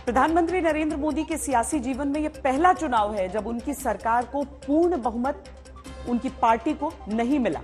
प्रधानमंत्री नरेंद्र मोदी के सियासी जीवन में यह पहला चुनाव है जब उनकी सरकार को पूर्ण बहुमत उनकी पार्टी को नहीं मिला।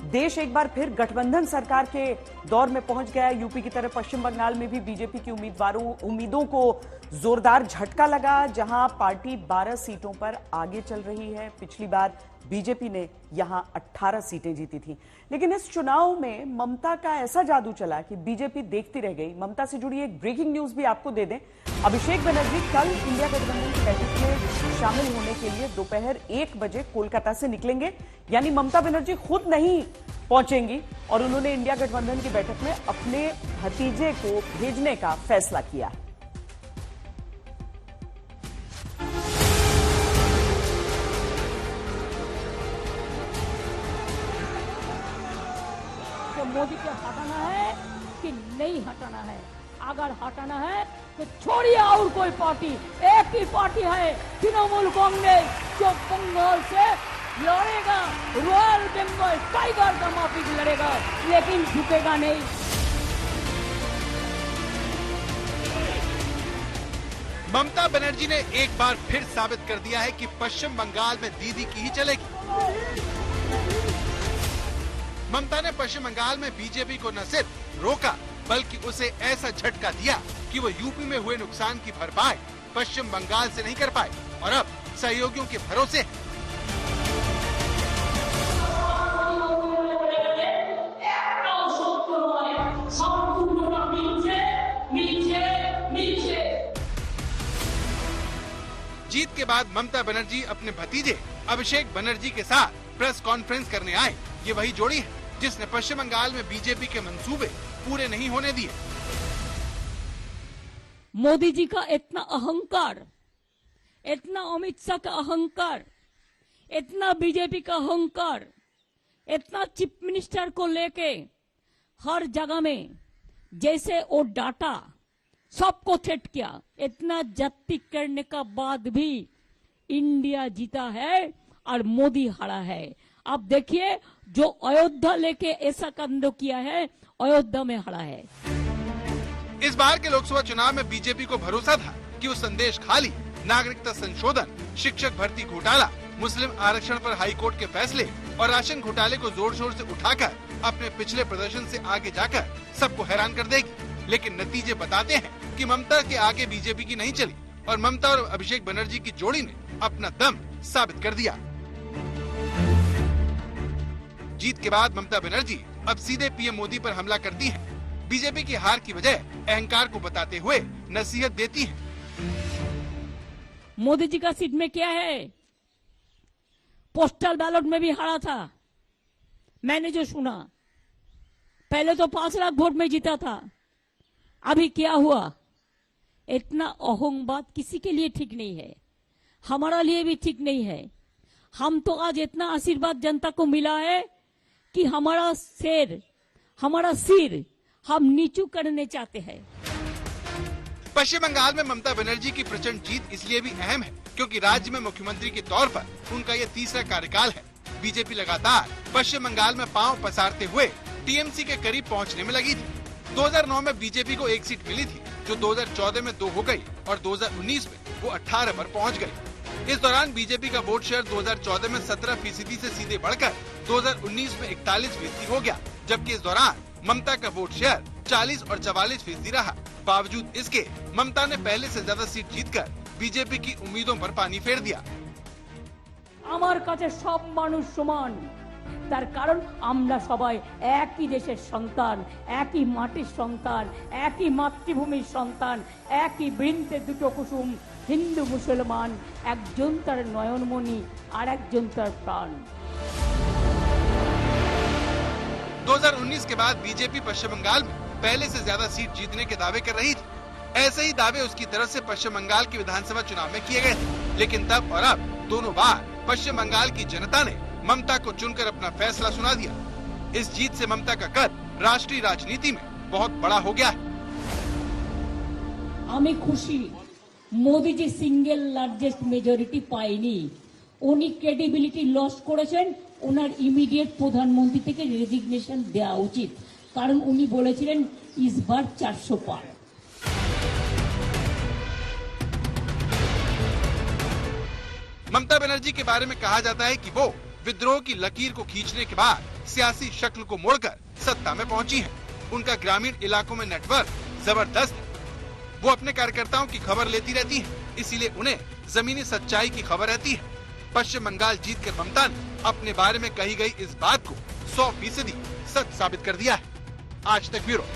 देश एक बार फिर गठबंधन सरकार के दौर में पहुंच गया। यूपी की तरह पश्चिम बंगाल में भी बीजेपी की उम्मीदों को जोरदार झटका लगा, जहां पार्टी 12 सीटों पर आगे चल रही है। पिछली बार बीजेपी ने यहां 18 सीटें जीती थी, लेकिन इस चुनाव में ममता का ऐसा जादू चला कि बीजेपी देखती रह गई। ममता से जुड़ी एक ब्रेकिंग न्यूज भी आपको दे दें। अभिषेक बनर्जी कल इंडिया गठबंधन की बैठक में शामिल होने के लिए दोपहर 1 बजे कोलकाता से निकलेंगे, यानी ममता बनर्जी खुद नहीं पहुंचेंगी और उन्होंने इंडिया गठबंधन की बैठक में अपने भतीजे को भेजने का फैसला किया। तो मोदी को हटाना है कि नहीं हटाना है? अगर हटाना है तो छोड़िए और कोई पार्टी, एक ही पार्टी है तृणमूल कांग्रेस, जो बंगाल से लड़ेगा, रॉयल बंगाल टाइगर का माफिक लड़ेगा, लेकिन झुकेगा नहीं। ममता बनर्जी ने एक बार फिर साबित कर दिया है कि पश्चिम बंगाल में दीदी की ही चलेगी। ममता ने पश्चिम बंगाल में बीजेपी को न सिर्फ रोका बल्कि उसे ऐसा झटका दिया कि वो यूपी में हुए नुकसान की भरपाई पश्चिम बंगाल से नहीं कर पाए और अब सहयोगियों के भरोसे है। जीत के बाद ममता बनर्जी अपने भतीजे अभिषेक बनर्जी के साथ प्रेस कॉन्फ्रेंस करने आए। ये वही जोड़ी है जिसने पश्चिम बंगाल में बीजेपी के मंसूबे पूरे नहीं होने दिए। मोदी जी का इतना अहंकार, इतना अमित शाह का अहंकार, इतना बीजेपी का अहंकार, इतना चीफ मिनिस्टर को लेके हर जगह में जैसे वो डाटा सबको थ्रेट किया, इतना जब्ती करने का बाद भी इंडिया जीता है और मोदी हारा है। अब देखिए, जो अयोध्या लेके ऐसा कांड किया है, अयोध्या में हारा है। इस बार के लोकसभा चुनाव में बीजेपी को भरोसा था कि वो संदेश खाली नागरिकता संशोधन, शिक्षक भर्ती घोटाला, मुस्लिम आरक्षण पर हाईकोर्ट के फैसले और राशन घोटाले को जोर शोर से उठाकर अपने पिछले प्रदर्शन से आगे जाकर सबको हैरान कर देगी। लेकिन नतीजे बताते हैं कि ममता के आगे बीजेपी की नहीं चली और ममता और अभिषेक बनर्जी की जोड़ी ने अपना दम साबित कर दिया। जीत के बाद ममता बनर्जी अब सीधे पीएम मोदी पर हमला करती हैं। बीजेपी की हार की वजह अहंकार को बताते हुए नसीहत देती हैं। मोदी जी का सीट में क्या है? पोस्टल बैलेट में भी हारा था। मैंने जो सुना, पहले तो 5 लाख वोट में जीता था, अभी क्या हुआ? इतना अहंकार किसी के लिए ठीक नहीं है, हमारा लिए भी ठीक नहीं है। हम तो आज इतना आशीर्वाद जनता को मिला है कि हमारा सिर हम नीचू करने चाहते हैं। पश्चिम बंगाल में ममता बनर्जी की प्रचंड जीत इसलिए भी अहम है क्योंकि राज्य में मुख्यमंत्री के तौर पर उनका ये तीसरा कार्यकाल है। बीजेपी लगातार पश्चिम बंगाल में पांव पसारते हुए टीएमसी के करीब पहुंचने में लगी थी। 2009 में बीजेपी को 1 सीट मिली थी, जो 2014 में 2 हो गई और 2019 में वो 18 पर पहुंच गई। इस दौरान बीजेपी का वोट शेयर 2014 में 17% से सीधे बढ़कर 2019 में 41% हो गया, जबकि इस दौरान ममता का वोट शेयर 40 और 44% रहा। बावजूद इसके ममता ने पहले से ज्यादा सीट जीतकर बीजेपी की उम्मीदों पर पानी फेर दिया। আমার কাছে সব মানুষ সমান, তার কারণ আমরা সবাই একই দেশের সন্তান, একই মাটির সন্তান, একই মাতৃভূমির সন্তান, একই বৃন্তে দুটো কুসুম, হিন্দু মুসলমান, একজন তার নয়নমণি আর একজন তার প্রাণ। 2019 के बाद बीजेपी पश्चिम बंगाल में पहले से ज्यादा सीट जीतने के दावे कर रही थी। ऐसे ही दावे उसकी तरफ से पश्चिम बंगाल के विधानसभा चुनाव में किए गए थे, लेकिन तब और अब दोनों बार पश्चिम बंगाल की जनता ने ममता को चुनकर अपना फैसला सुना दिया। इस जीत से ममता का कद राष्ट्रीय राजनीति में बहुत बड़ा हो गया है। আমি খুশি, মোদি জি সিঙ্গেল লার্জেস্ট মেজরিটি পায়নি, উনি ক্রেডিবিলিটি লস করেছেন। ওনার ইমিডিয়েট প্রধানমন্ত্রী থেকে রেজিগনেশন দেওয়া উচিত, কারণ উনি বলেছিলেন ইসবার 400 পার। ममता बनर्जी के बारे में कहा जाता है कि वो विद्रोह की लकीर को खींचने के बाद सियासी शक्ल को मोड़कर सत्ता में पहुंची है। उनका ग्रामीण इलाकों में नेटवर्क जबरदस्त है। वो अपने कार्यकर्ताओं की खबर लेती रहती है, इसीलिए उन्हें जमीनी सच्चाई की खबर रहती है। पश्चिम बंगाल जीतकर ममता ने अपने बारे में कही गई इस बात को 100% सच साबित कर दिया है। आज तक ब्यूरो।